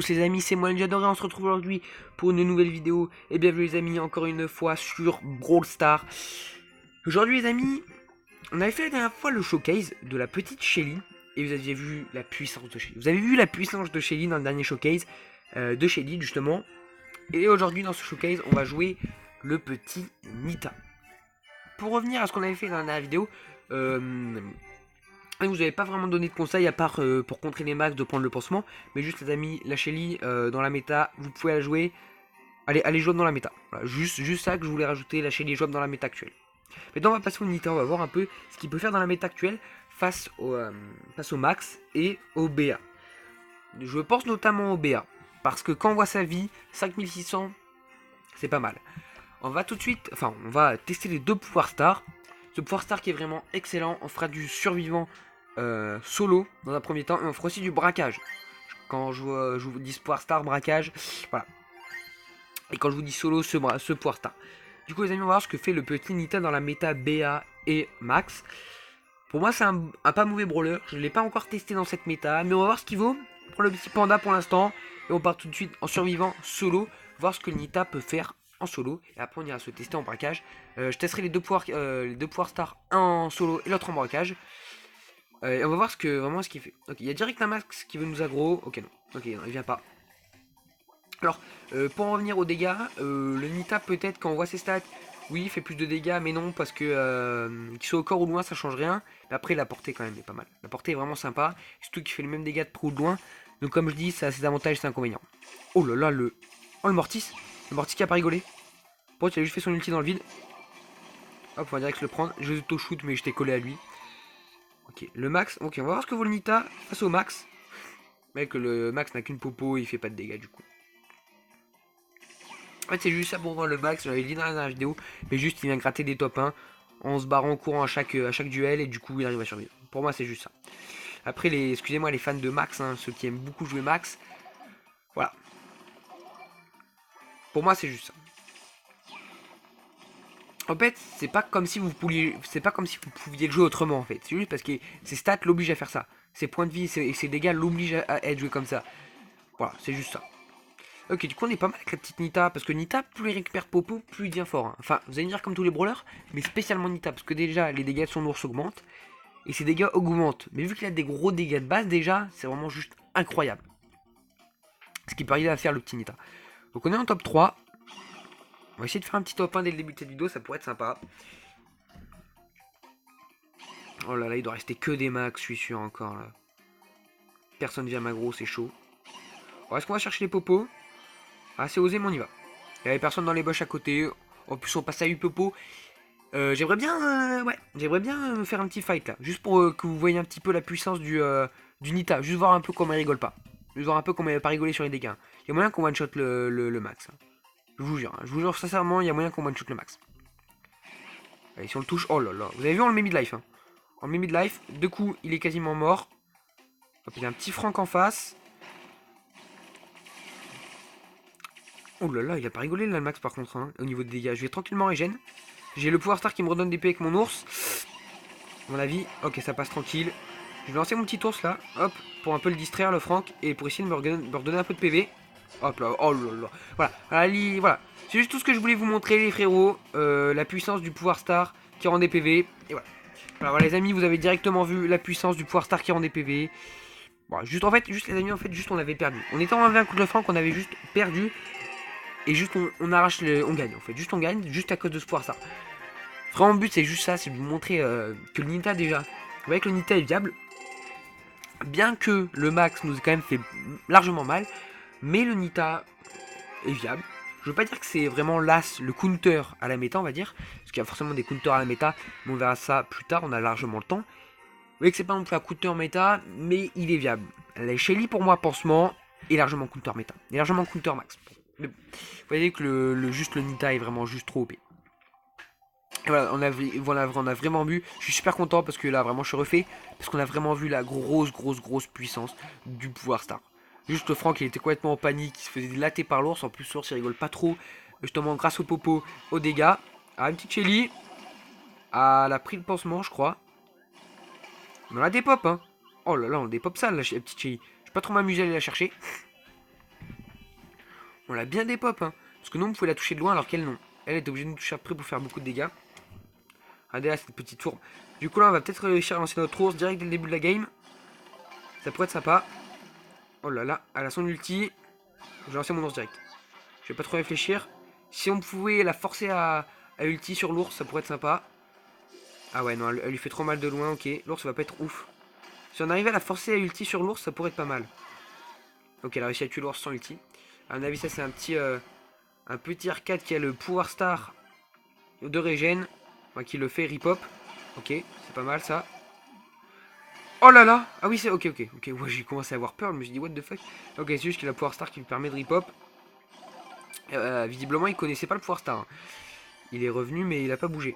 tous les amis, c'est moi Ninja Doré, on se retrouve aujourd'hui pour une nouvelle vidéo. Et bienvenue les amis, encore une fois sur Brawl Stars. Aujourd'hui les amis, on avait fait la dernière fois le showcase de la petite Shelly. Et vous aviez vu la puissance de Shelly. Vous avez vu la puissance de Shelly dans le dernier showcase de Shelly justement. Et aujourd'hui dans ce showcase, on va jouer le petit Nita. Pour revenir à ce qu'on avait fait dans la dernière vidéo, vous n'avez pas vraiment donné de conseils à part pour contrer les max de prendre le pansement. Mais juste les amis, la Shelly dans la méta, vous pouvez la jouer. Allez jouable dans la méta. Voilà, juste ça que je voulais rajouter, la Shelly est jouable dans la méta actuelle. Maintenant on va passer au Nita, on va voir un peu ce qu'il peut faire dans la méta actuelle face au max et au BA. Je pense notamment au BA. Parce que quand on voit sa vie, 5600, c'est pas mal. On va tout de suite, enfin on va tester les deux pouvoirs stars. Ce pouvoir star qui est vraiment excellent, on fera du survivant solo dans un premier temps et on fera aussi du braquage. Quand je vous dis pouvoir star, braquage, voilà. Et quand je vous dis solo, ce pouvoir star. Du coup les amis, on va voir ce que fait le petit Nita dans la méta BA et Max. Pour moi c'est un pas mauvais brawler, je ne l'ai pas encore testé dans cette méta, mais on va voir ce qu'il vaut. On prend le petit panda pour l'instant et on part tout de suite en survivant solo, voir ce que le Nita peut faire en solo, et après on ira se tester en braquage. Je testerai les deux pouvoirs stars, un en solo et l'autre en braquage. Et on va voir vraiment ce qu'il fait. Ok, il y a direct un max qui veut nous aggro. Ok, non, il vient pas. Alors, pour en revenir aux dégâts, le Nita peut-être quand on voit ses stats, oui, il fait plus de dégâts, mais non, parce que qu'il soit au corps ou loin, ça change rien. Mais après, la portée quand même est pas mal. La portée est vraiment sympa, surtout qu'il fait le même dégâts de près ou de loin. Donc comme je dis, ça a ses avantages et ses inconvénients. Oh là là, oh le Mortis. Le Mortis qui a pas rigolé. Bon, il a juste fait son ulti dans le vide. Hop, on va direct le prendre. Je auto-shoot, mais j'étais collé à lui. Ok, le max. Ok, on va voir ce que vaut le Nita face au max. Mec, le max n'a qu'une popo, il fait pas de dégâts du coup. En fait, c'est juste ça pour voir le max. J'avais dit dans la dernière vidéo. Mais juste, il vient gratter des top 1 en se barrant en courant à chaque duel. Et du coup, il arrive à survivre. Pour moi, c'est juste ça. Après, excusez-moi, les fans de max, hein, ceux qui aiment beaucoup jouer max. Voilà. Pour moi, c'est juste ça. En fait, c'est pas comme si vous pouviez le jouer autrement en fait. C'est juste parce que ses stats l'obligent à faire ça. Ses points de vie et ses dégâts l'obligent à être joué comme ça. Voilà, c'est juste ça. Ok, du coup on est pas mal avec la petite Nita, parce que Nita, plus il récupère Popo, plus il devient fort. Hein. Enfin, vous allez me dire comme tous les brawlers, mais spécialement Nita, parce que déjà les dégâts de son ours augmentent, et ses dégâts augmentent. Mais vu qu'il a des gros dégâts de base déjà, c'est vraiment juste incroyable. Ce qui peut arriver à faire le petit Nita. Donc on est en top 3. On va essayer de faire un petit top 1 dès le début de cette vidéo, ça pourrait être sympa. Oh là là, il doit rester que des max, je suis sûr encore là. Personne vient magro, c'est chaud. Alors, est-ce qu'on va chercher les popos? Ah, c'est osé, mais on y va. Il n'y avait personne dans les bush à côté. En plus, on passe à 8 popos. J'aimerais bien, j'aimerais bien faire un petit fight là. Juste pour que vous voyez un petit peu la puissance du Nita. Juste voir un peu comment il rigole pas. Juste voir un peu comment il va pas rigoler sur les dégâts. Il y a moyen qu'on one-shot le max. Hein. Je vous jure sincèrement, il y a moyen qu'on one-shot le max. Allez, si on le touche, oh là là. Vous avez vu, on le met mid-life. Hein. On le met mid-life. De coup, il est quasiment mort. Hop, il y a un petit Franck en face. Oh là là, il a pas rigolé là le max par contre, hein, au niveau des dégâts. Je vais tranquillement régène. J'ai le pouvoir star qui me redonne des PV avec mon ours. À mon avis, ok, ça passe tranquille. Je vais lancer mon petit ours là, hop, pour un peu le distraire le Franck et pour essayer de me redonner un peu de PV. Hop là, oh là là. Voilà, allez, voilà. C'est juste tout ce que je voulais vous montrer les frérots. La puissance du pouvoir star qui rend des PV. Et voilà. Alors voilà, les amis, vous avez directement vu la puissance du pouvoir star qui rend des PV. Bon, juste les amis, juste on avait perdu. On était en 1v1 contre le Franck, on avait juste perdu. Et juste on arrache on gagne en fait. Juste on gagne, juste à cause de ce pouvoir star. Vraiment, le but c'est juste ça, c'est de vous montrer que le Nita déjà. Vous voyez que le Nita est viable. Bien que le max nous ait quand même fait largement mal. Mais le Nita est viable. Je veux pas dire que c'est vraiment l'as, le counter à la méta, on va dire. Parce qu'il y a forcément des counters à la méta. Mais on verra ça plus tard, on a largement le temps. Vous voyez que c'est pas non plus un counter méta, mais il est viable. La Shelly pour moi, pansement, est largement counter méta. Est largement counter max. Mais bon, vous voyez que le Nita est vraiment juste trop OP. Et voilà, on a vraiment vu. Je suis super content parce que là, vraiment, je suis refait. Parce qu'on a vraiment vu la grosse puissance du pouvoir star. Juste le Franck, il était complètement en panique. Il se faisait latter par l'ours. En plus, l'ours, il rigole pas trop. Justement, grâce au popo, aux dégâts. Ah, une petite Shelly. Ah, elle a pris le pansement, je crois. Mais on a des pops, hein. Oh là là, on a des pops sales, la petite Shelly. Je vais pas trop m'amuser à aller la chercher. On l'a bien dépop, hein. Parce que nous, on pouvait la toucher de loin alors qu'elle, non. Elle est obligée de nous toucher après pour faire beaucoup de dégâts. Regardez là, cette petite tourbe. Du coup, là, on va peut-être réussir à lancer notre ours direct dès le début de la game. Ça pourrait être sympa. Oh là là, elle a son ulti. Je vais lancer mon ours direct. Je vais pas trop réfléchir. Si on pouvait la forcer à ulti sur l'ours, ça pourrait être sympa. Ah ouais, non, elle lui fait trop mal de loin, ok. L'ours va pas être ouf. Si on arrivait à la forcer à ulti sur l'ours, ça pourrait être pas mal. Ok, elle a réussi à tuer l'ours sans ulti. À mon avis, ça c'est un petit arcade qui a le pouvoir star de régène. Enfin, qui le fait ripop. Ok, c'est pas mal ça. Oh là là. Ah oui, c'est ok, ouais, j'ai commencé à avoir peur, je me suis dit what the fuck. Ok, c'est juste qu'il a le pouvoir star qui lui permet de ripop. Visiblement, il connaissait pas le pouvoir star, hein. Il est revenu, mais il a pas bougé.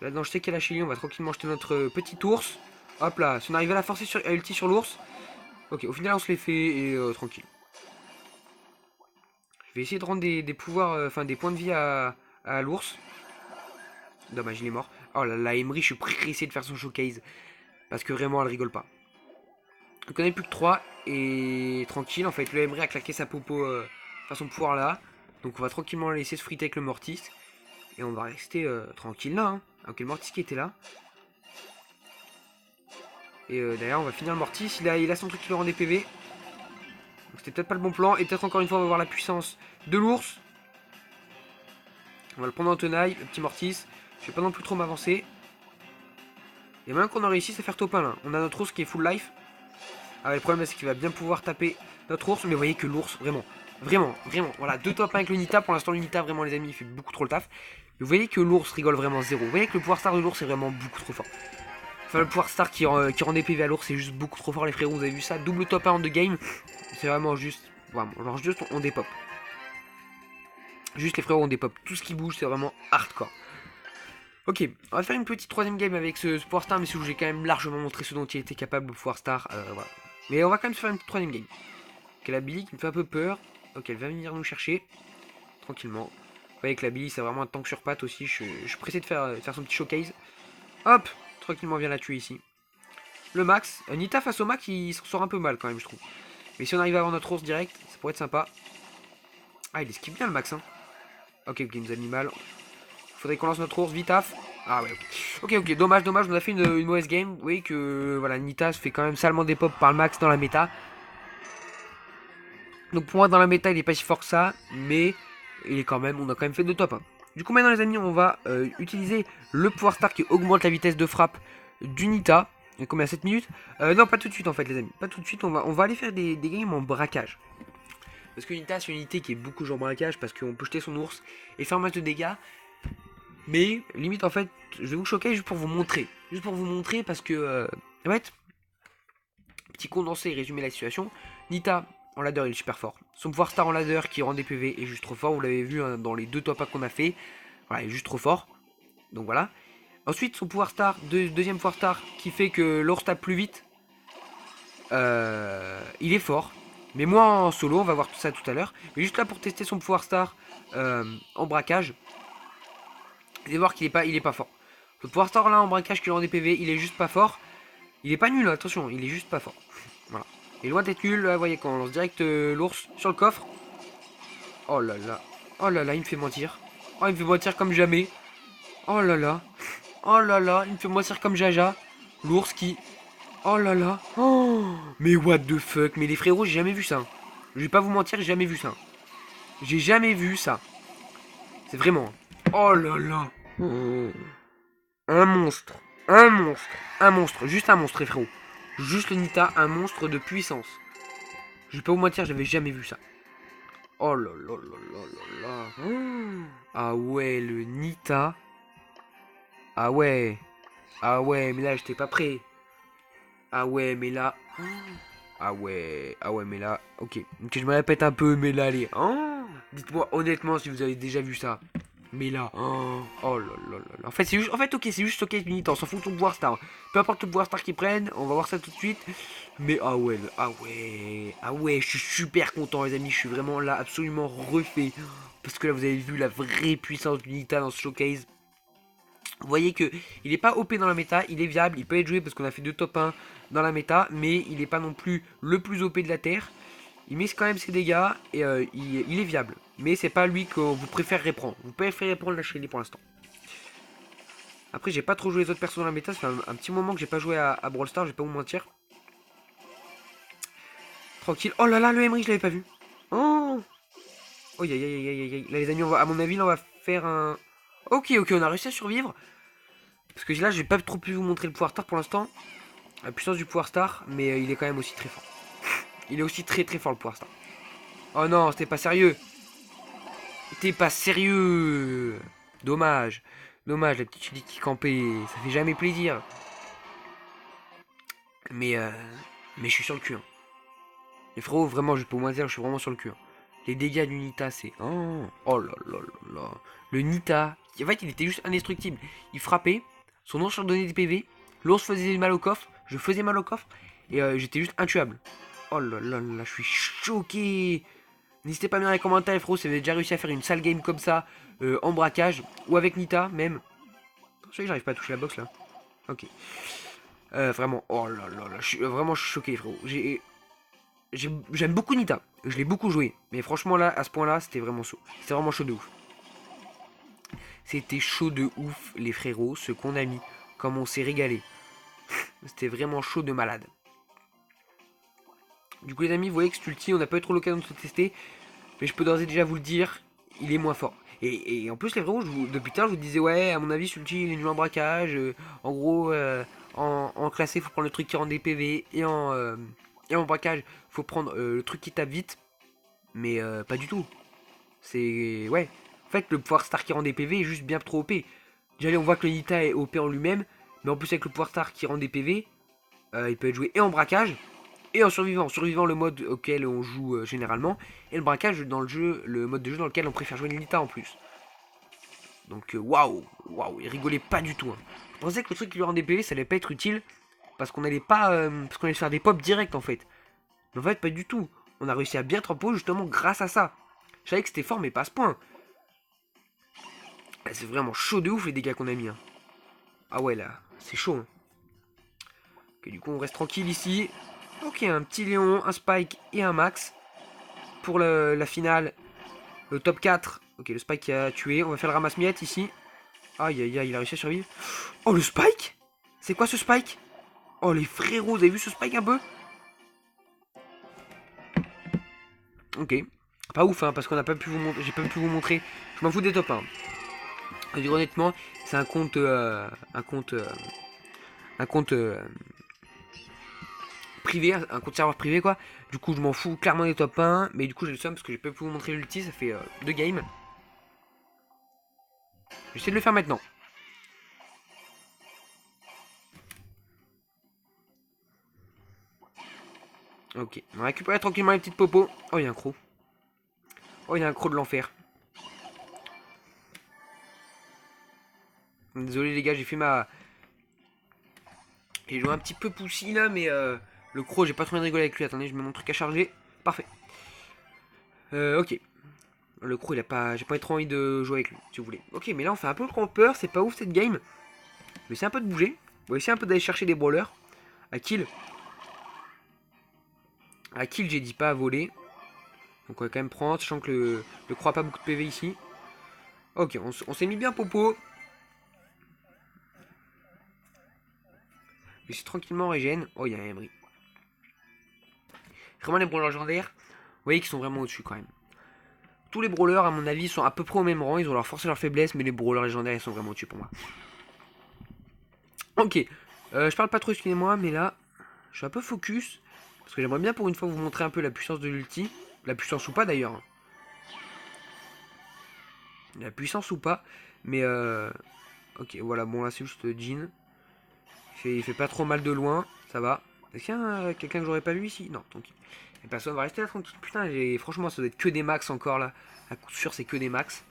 Là, dans je sais qu'elle a chez lui, on va tranquillement jeter notre petit ours. Hop là, si on arrive à la forcer à ulti sur l'ours. Ok, au final, on se les fait et tranquille. Je vais essayer de rendre des pouvoirs, enfin des points de vie à l'ours. Dommage, il est mort. Oh là là, Emery, je suis pressé de faire son showcase. Parce que vraiment, elle rigole pas. Donc on n'est plus que 3 et tranquille. En fait, le Emery a claqué sa popo, enfin son pouvoir là. Donc on va tranquillement la laisser se friter avec le Mortis. Et on va rester tranquille là, hein. Ok, le Mortis qui était là. Et d'ailleurs, on va finir le Mortis. Il a son truc qui le rend des PV. Donc c'était peut-être pas le bon plan. Et peut-être encore une fois, on va voir la puissance de l'ours. On va le prendre en tenaille, le petit Mortis. Je vais pas non plus trop m'avancer. Il y a même qu'on a réussi à faire top 1 là. On a notre ours qui est full life. Ah ouais, le problème c'est qu'il va bien pouvoir taper notre ours. Mais vous voyez que l'ours, vraiment. Voilà, 2 top 1 avec le Nita. Pour l'instant, le Nita, vraiment, les amis, il fait beaucoup trop le taf. Mais vous voyez que l'ours rigole vraiment zéro. Vous voyez que le pouvoir star de l'ours est vraiment beaucoup trop fort. Enfin, le pouvoir star qui rend des PV à l'ours, c'est juste beaucoup trop fort, les frérots. Vous avez vu ça? Double top 1 en 2 games. C'est vraiment juste. Vraiment, genre juste on dépop. Juste les frérots on dépop. Tout ce qui bouge, c'est vraiment hardcore. Ok, on va faire une petite troisième game avec ce pouvoir star, mais j'ai quand même largement montré ce dont il était capable, le pouvoir star. Voilà. Mais on va quand même se faire une petite troisième game. Ok, la Billy qui me fait un peu peur. Ok, elle va venir nous chercher. Tranquillement. Vous voyez que la Billy, c'est vraiment un tank sur patte aussi. Je suis pressé de faire son petit showcase. Hop, tranquillement, vient la tuer ici. Le Max. Nita face au Max, il s'en sort un peu mal quand même, je trouve. Mais si on arrive à avoir notre ours direct, ça pourrait être sympa. Ah, il esquive bien le Max, hein. Ok, il nous a mis mal. Faudrait qu'on lance notre ours, vitaf. Ah ouais, ok, dommage, on a fait une mauvaise game. Vous voyez que voilà, Nita se fait quand même salement des pop par le Max dans la méta. Donc pour moi, dans la méta, il est pas si fort que ça. Mais il est quand même, on a quand même fait de top 1. Du coup, maintenant, les amis, on va utiliser le pouvoir star qui augmente la vitesse de frappe du Nita. Il y a combien, 7 minutes? Non, pas tout de suite en fait, les amis. Pas tout de suite, on va aller faire des games en braquage. Parce que Nita, c'est une unité qui est beaucoup en braquage parce qu'on peut jeter son ours et faire un max de dégâts. Mais limite, en fait, je vais vous choquer juste pour vous montrer. Juste pour vous montrer parce que, en fait, petit condensé et résumer la situation. Nita, en ladder, il est super fort. Son pouvoir star en ladder qui rend des PV est juste trop fort. Vous l'avez vu hein, dans les 2 top 1 qu'on a fait. Voilà, il est juste trop fort. Donc voilà. Ensuite, son pouvoir star, deuxième pouvoir star qui fait que l'ours tape plus vite. Il est fort. Mais moi en solo, on va voir tout ça tout à l'heure. Mais juste là pour tester son pouvoir star en braquage. Vous allez voir qu'il est pas fort. Le pouvoir star là en braquage qui rend des PV, il est juste pas fort. Il est pas nul, attention, il est juste pas fort. Voilà. Et loin d'être nul, là, vous voyez quand on lance direct l'ours sur le coffre. Oh là là. Oh là là, il me fait mentir. Oh, il me fait mentir comme jamais. Oh là là. Oh là là, il me fait mentir comme Jaja. L'ours qui... Oh là là. Oh, mais what the fuck. Mais les frérots, j'ai jamais vu ça. Je vais pas vous mentir, j'ai jamais vu ça. J'ai jamais vu ça. C'est vraiment... Oh là là. Oh. Un monstre. Un monstre. Un monstre. Juste un monstre, les frérots. Juste le Nita, un monstre de puissance. Je vais pas vous mentir, j'avais jamais vu ça. Oh là là là là là là. Oh. Ah ouais, le Nita. Ah ouais. Ah ouais, mais là, j'étais pas prêt. Ah ouais, mais là... Ah ouais, mais là... Ok, je me répète un peu, mais là, allez... Oh, dites-moi honnêtement si vous avez déjà vu ça. Mais là... Oh là là là là. En fait, c'est juste... En fait, ok, c'est juste ok, unité, on s'en fout de ton pouvoir star. Peu importe le pouvoir star qu'ils prennent, on va voir ça tout de suite. Mais ah ouais, je suis super content, les amis. Je suis vraiment là, absolument refait. Parce que là, vous avez vu la vraie puissance d'unité dans ce showcase. Vous voyez que il n'est pas OP dans la méta, il est viable, il peut être joué parce qu'on a fait 2 top 1 dans la méta, mais il n'est pas non plus le plus OP de la Terre. Il mise quand même ses dégâts et il est viable. Mais c'est pas lui que vous préférez prendre. Vous préférez prendre la Shelly pour l'instant. Après, j'ai pas trop joué les autres persos dans la méta. Ça fait un petit moment que j'ai pas joué à Brawl Stars, je vais pas vous mentir. Tranquille. Oh là là, le Emery, je l'avais pas vu. Oh. Oh, aïe aïe aïe aïe aïe. Là, les amis, à mon avis, là, on va faire un. Ok, on a réussi à survivre. Parce que là, j'ai pas trop pu vous montrer le pouvoir star pour l'instant. La puissance du pouvoir star, mais il est quand même aussi très fort. Il est aussi très très fort le pouvoir star. Oh non, c'était pas sérieux. T'es pas sérieux. Dommage. Dommage, la petite Chili qui campait. Ça fait jamais plaisir. Mais je suis sur le cul. Hein. Les frérots, vraiment, je peux moins dire, je suis vraiment sur le cul. Hein. Les dégâts du Nita, c'est... Oh là là là là. Le Nita, en fait, il était juste indestructible. Il frappait, son ours leur donnait des PV, l'ours faisait mal au coffre, je faisais mal au coffre, et j'étais juste intuable. Oh là là là, je suis choqué. N'hésitez pas à me dire dans les commentaires, les frérots, si vous avez déjà réussi à faire une sale game comme ça, en braquage, ou avec Nita, même. Je sais que j'arrive pas à toucher la box, là. Ok. Vraiment, oh là là là, je suis vraiment choqué, frérot. J'aime beaucoup Nita, je l'ai beaucoup joué, mais franchement là, à ce point là, c'était vraiment chaud. C'était vraiment chaud de ouf. C'était chaud de ouf, les frérots, ce qu'on a mis, comme on s'est régalé. C'était vraiment chaud de malade. Du coup les amis, vous voyez que cet ulti, on n'a pas eu trop l'occasion de se tester, mais je peux d'ores et déjà vous le dire, il est moins fort. Et en plus les frérots, depuis tard, je vous disais, ouais, à mon avis, cet ulti, il est nul en braquage, en gros, en classé, il faut prendre le truc qui rend des PV, et en braquage, faut prendre le truc qui tape vite. Mais pas du tout. C'est... Ouais. En fait, le pouvoir star qui rend des PV est juste bien trop OP. Déjà, on voit que le Nita est OP en lui-même. Mais en plus, avec le pouvoir star qui rend des PV, il peut être joué et en braquage et en survivant. Survivant, le mode auquel on joue généralement. Et le braquage dans le jeu, le mode de jeu dans lequel on préfère jouer le Nita en plus. Donc, waouh. Waouh. Il rigolait pas du tout. Hein. Je pensais que le truc qui lui rend des PV, ça allait pas être utile. Parce qu'on allait pas... parce qu'on allait faire des pops direct en fait. Mais en fait, pas du tout. On a réussi à bien tempo justement grâce à ça. Je savais que c'était fort, mais pas à ce point. C'est vraiment chaud de ouf les dégâts qu'on a mis. Hein. Ah ouais, là, c'est chaud. Hein. Ok, du coup, on reste tranquille ici. Ok, un petit Léon, un Spike et un Max. Pour la finale, le top 4. Ok, le Spike qui a tué. On va faire le ramasse-miettes ici. Aïe, aïe, aïe, il a réussi à survivre. Oh, le Spike. C'est quoi ce Spike? Oh, les frérots, vous avez vu ce Spike un peu? Ok. Pas ouf, hein, parce qu'on n'a pas pu vous montrer. J'ai pas pu vous montrer. Je m'en fous des top 1. Je dire honnêtement, c'est un compte, privé, un compte serveur privé quoi. Du coup, je m'en fous clairement des top 1, mais du coup, j'ai le seum parce que j'ai pas pu vous montrer l'ulti, ça fait 2 games. J'essaie de le faire maintenant. Ok, on récupère tranquillement les petites popos. Oh, il y a un croc. Oh, il y a un croc de l'enfer. Désolé les gars, j'ai fait ma... J'ai joué un petit peu poussi là, mais le croc, j'ai pas trop bien rigolé avec lui. Attendez, je mets mon truc à charger. Parfait. Ok. Le croc, il a pas... J'ai pas trop envie de jouer avec lui, si vous voulez. Ok, mais là, on fait un peu le campeur. C'est pas ouf cette game. Je vais essayer un peu de bouger. On va essayer un peu d'aller chercher des brawlers. À kill. À kill, j'ai dit pas à voler. Donc on va quand même prendre, sachant que le croc a pas beaucoup de PV ici. Ok, on s'est mis bien popo. Je suis tranquillement régène. Oh, il y a un Emery. Vraiment, les brawlers légendaires, vous voyez qu'ils sont vraiment au-dessus quand même. Tous les brawlers, à mon avis, sont à peu près au même rang. Ils ont leur force et leur faiblesse, mais les brawlers légendaires, ils sont vraiment au-dessus pour moi. Ok, je parle pas trop, excusez-moi, mais là, je suis un peu focus. Parce que j'aimerais bien pour une fois vous montrer un peu la puissance de l'ulti. La puissance ou pas d'ailleurs. La puissance ou pas. Mais ok, voilà, bon là c'est juste Jean. Il fait pas trop mal de loin, ça va. Est-ce qu'il y a quelqu'un que j'aurais pas vu ici? Non, tranquille. Et personne va rester là tranquille. Putain, franchement, ça doit être que des max encore là. À coup sûr, c'est que des max.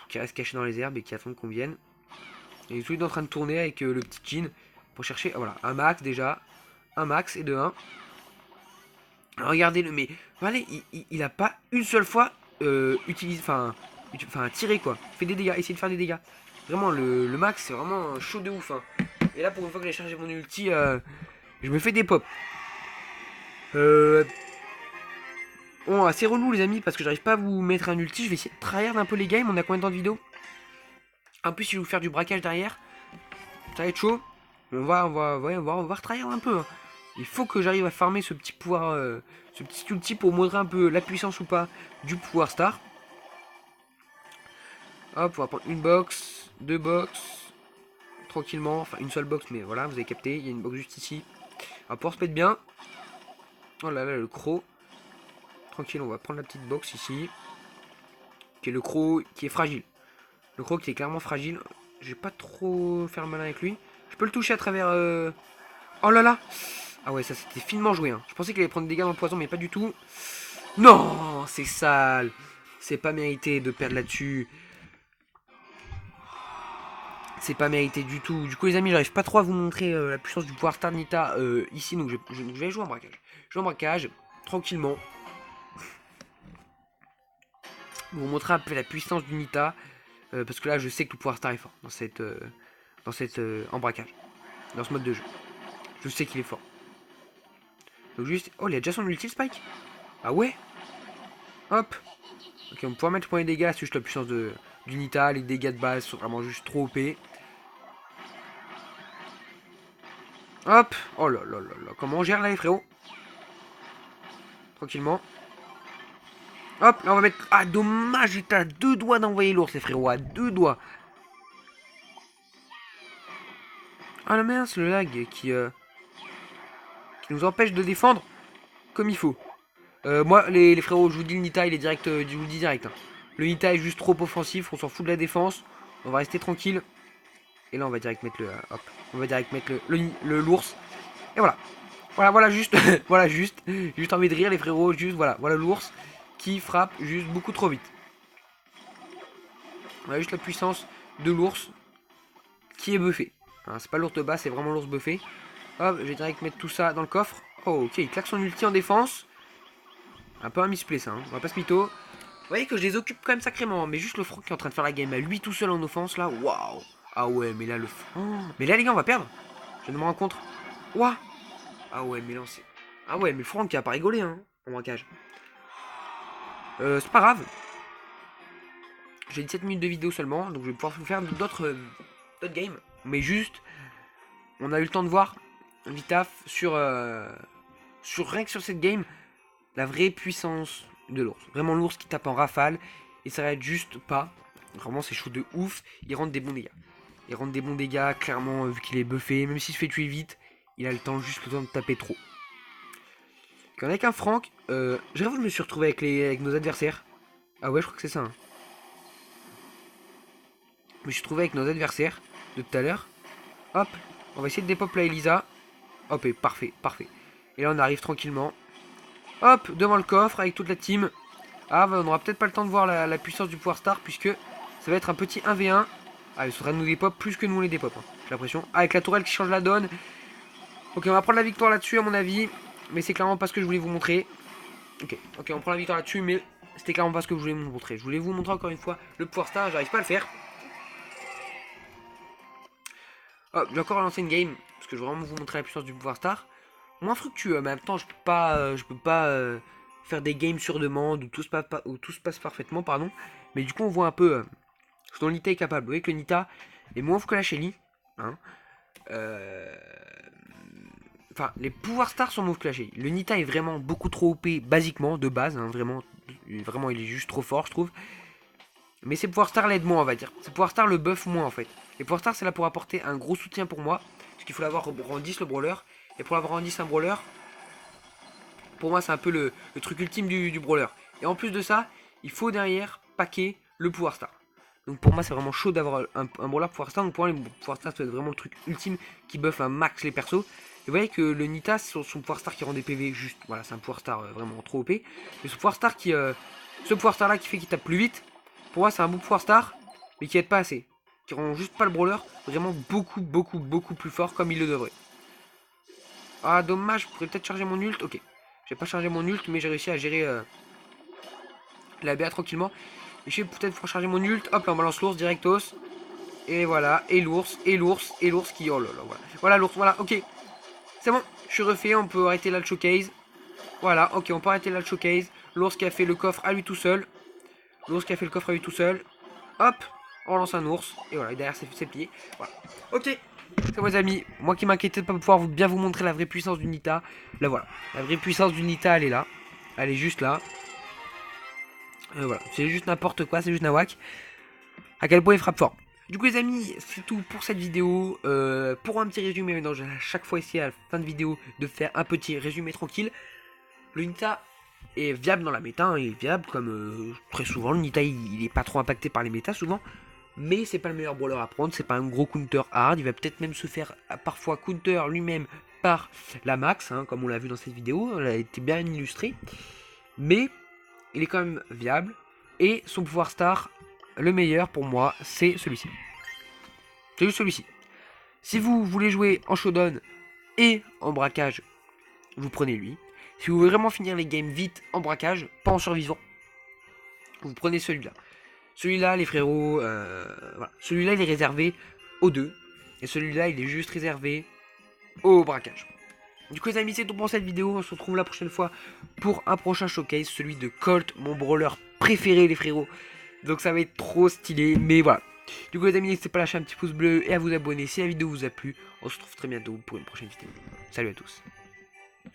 Qui restent cachés dans les herbes et qui attendent qu'on vienne. Et tout est en train de tourner avec le petit Jean. Pour chercher, voilà, un max déjà. Un max et de 1. Regardez-le, mais voilà, il a pas une seule fois utilisé, enfin tiré quoi. Fait des dégâts, essayé de faire des dégâts. Vraiment, le max, c'est vraiment chaud de ouf. Hein. Et là, pour une fois que j'ai chargé mon ulti, je me fais des pops. Bon, c'est relou les amis parce que j'arrive pas à vous mettre un ulti. Je vais essayer de tryhard un peu les games. On a combien de temps de vidéo? En plus, si je vais vous faire du braquage derrière, ça va être chaud. On va retryhard un peu. Hein. Il faut que j'arrive à farmer ce petit pouvoir, ce petit ulti pour montrer un peu la puissance ou pas du pouvoir star. Hop, on va prendre une box, deux box, tranquillement. Enfin, une seule box, mais voilà, vous avez capté. Il y a une box juste ici. On va pouvoir se mettre bien. Oh là là, le croc. Tranquille, on va prendre la petite box ici. Qui est le croc qui est fragile. Le croc qui est clairement fragile. Je vais pas trop faire le malin avec lui. Je peux le toucher à travers... Oh là là. Ah ouais, ça c'était finement joué. Hein. Je pensais qu'il allait prendre des dégâts dans le poison, mais pas du tout. Non, c'est sale. C'est pas mérité de perdre là-dessus. C'est pas mérité du tout. Du coup, les amis, j'arrive pas trop à vous montrer la puissance du pouvoir Star Nita ici. Donc, je vais jouer en braquage. Je joue en braquage, tranquillement. Vous montrer un peu la puissance du Nita. Parce que là, je sais que le pouvoir Star est fort dans cette en braquage. Dans ce mode de jeu. Je sais qu'il est fort. Donc, juste. Oh, il a déjà son ulti, Spike. Ah ouais. Hop. Ok, on peut mettre le point de dégâts. C'est juste la puissance du Nita. Les dégâts de base sont vraiment juste trop OP. Hop. Oh là là là là. Comment on gère là, les frérots? Tranquillement. Hop, là on va mettre... Ah, dommage, j'étais à deux doigts d'envoyer l'ours, les frérots. À deux doigts. Ah la mince, le lag qui nous empêche de défendre comme il faut. Moi, les frérots, je vous dis le Nita, il est direct. Je vous le dis direct. Hein. Le Nita est juste trop offensif. On s'en fout de la défense. On va rester tranquille. Et là, on va direct mettre le... hop. On va direct mettre l'ours. Et voilà. Voilà, juste. Voilà, juste. Juste envie de rire, les frérots. Juste, voilà. Voilà l'ours qui frappe juste beaucoup trop vite. Voilà juste la puissance de l'ours qui est buffé. Hein, c'est pas l'ours de base, c'est vraiment l'ours buffé. Hop, je vais direct mettre tout ça dans le coffre. Oh, ok, il claque son ulti en défense. Un peu un misplay ça, hein. On va pas se mytho. Vous voyez que je les occupe quand même sacrément. Mais juste le Franck qui est en train de faire la game à lui tout seul en offense là. Waouh. Ah ouais, mais là le... Oh. Mais là les gars, on va perdre. Je me rends compte. Waouh. Ah ouais, mais là c'est... Ah ouais, mais le Franck qui a pas rigolé hein, en braquage. C'est pas grave. J'ai 17 minutes de vidéo seulement, donc je vais pouvoir vous faire d'autres games. Mais juste, on a eu le temps de voir Vitaf sur rien que sur cette game, la vraie puissance de l'ours. Vraiment l'ours qui tape en rafale et ça s'arrête juste pas. Vraiment c'est chaud de ouf, il rentre des bons dégâts. Il rentre des bons dégâts, clairement, vu qu'il est buffé. Même s'il se fait tuer vite, il a le temps, juste le temps de taper trop. Avec un Franck, j'avoue que je me suis retrouvé avec nos adversaires. Ah ouais, je crois que c'est ça. Hein. Je me suis trouvé avec nos adversaires de tout à l'heure. Hop, on va essayer de dépop la Elisa. Hop, et parfait, parfait. Et là on arrive tranquillement. Hop, devant le coffre avec toute la team. Ah, on aura peut-être pas le temps de voir la puissance du pouvoir star puisque ça va être un petit 1v1. Ah, il faudra nous dépop plus que nous on les dépop. Hein, j'ai l'impression. Ah, avec la tourelle qui change la donne. Ok, on va prendre la victoire là-dessus à mon avis. Mais c'est clairement pas ce que je voulais vous montrer. Ok, on prend la victoire là-dessus, mais c'était clairement pas ce que je voulais vous montrer. Je voulais vous montrer encore une fois le pouvoir star, j'arrive pas à le faire. Hop, j'ai encore lancé une game, parce que je veux vraiment vous montrer la puissance du pouvoir star. Moins fructueux, mais en même temps, je peux pas faire des games sur demande où tout se passe parfaitement, pardon. Mais du coup, on voit un peu ce dont Nita est capable. Vous voyez que le Nita est moins ouf que la Shelly. Hein. Enfin, les pouvoirs stars sont moins que la Shelly. Le Nita est vraiment beaucoup trop OP, basiquement, de base. Hein, vraiment, il est juste trop fort, je trouve. Mais ses pouvoirs stars l'aident moins, on va dire. Ses pouvoirs stars le buff moins, en fait. Les pouvoirs stars, c'est là pour apporter un gros soutien pour moi. Parce qu'il faut l'avoir en 10, le brawler. Et pour l'avoir en 10, un brawler, pour moi, c'est un peu le truc ultime du brawler. Et en plus de ça, il faut derrière paquer le pouvoir star. Donc pour moi, c'est vraiment chaud d'avoir un brawler pouvoir star. Donc pour moi, les pouvoirs star, ça doit être vraiment le truc ultime qui buff un max les persos. Et vous voyez que le Nita, c'est son pouvoir star qui rend des PV juste. Voilà, c'est un pouvoir star vraiment trop OP. Mais ce pouvoir star ce pouvoir star là qui fait qu'il tape plus vite, pour moi, c'est un bon pouvoir star, mais qui aide pas assez. Qui rend juste pas le brawler vraiment beaucoup plus fort comme il le devrait. Ah, dommage, je pourrais peut-être charger mon ult. Ok, j'ai pas chargé mon ult, mais j'ai réussi à gérer la BA tranquillement. Et je vais peut-être pouvoir charger mon ult. Hop, là, on balance l'ours directos. Et voilà, et l'ours qui... Oh là là, voilà. Voilà l'ours, voilà, ok. C'est bon, je suis refait, on peut arrêter là le showcase. Voilà, ok, on peut arrêter là le showcase. L'ours qui a fait le coffre à lui tout seul. L'ours qui a fait le coffre à lui tout seul. Hop, on lance un ours. Et voilà, et derrière c'est plié. Voilà. Ok, c'est bon les amis. Moi qui m'inquiétais de pas pouvoir bien vous montrer la vraie puissance du Nita. Là voilà. La vraie puissance du Nita, elle est là. Elle est juste là. Voilà, c'est juste n'importe quoi, c'est juste nawak. À quel point il frappe fort. Du coup les amis, c'est tout pour cette vidéo. Pour un petit résumé, non, j'ai à chaque fois essayé à la fin de vidéo de faire un petit résumé tranquille. Le Nita est viable dans la méta, hein, il est viable comme très souvent. Le Nita il est pas trop impacté par les méta souvent. Mais c'est pas le meilleur brawler à prendre, c'est pas un gros counter hard. Il va peut-être même se faire parfois counter lui-même par la max, hein, comme on l'a vu dans cette vidéo. Elle a été bien illustrée. Mais il est quand même viable. Et son pouvoir star, le meilleur pour moi, c'est celui-ci. C'est juste celui-ci. Si vous voulez jouer en showdown et en braquage, vous prenez lui. Si vous voulez vraiment finir les games vite en braquage, pas en survivant, vous prenez celui-là. Celui-là, les frérots, voilà. Celui-là, il est réservé aux deux. Et celui-là, il est juste réservé au braquage. Du coup les amis, c'est tout pour cette vidéo. On se retrouve la prochaine fois pour un prochain showcase, celui de Colt, mon brawler préféré les frérots. Donc ça va être trop stylé, mais voilà. Du coup les amis, n'hésitez pas à lâcher un petit pouce bleu et à vous abonner si la vidéo vous a plu. On se retrouve très bientôt pour une prochaine vidéo. Salut à tous.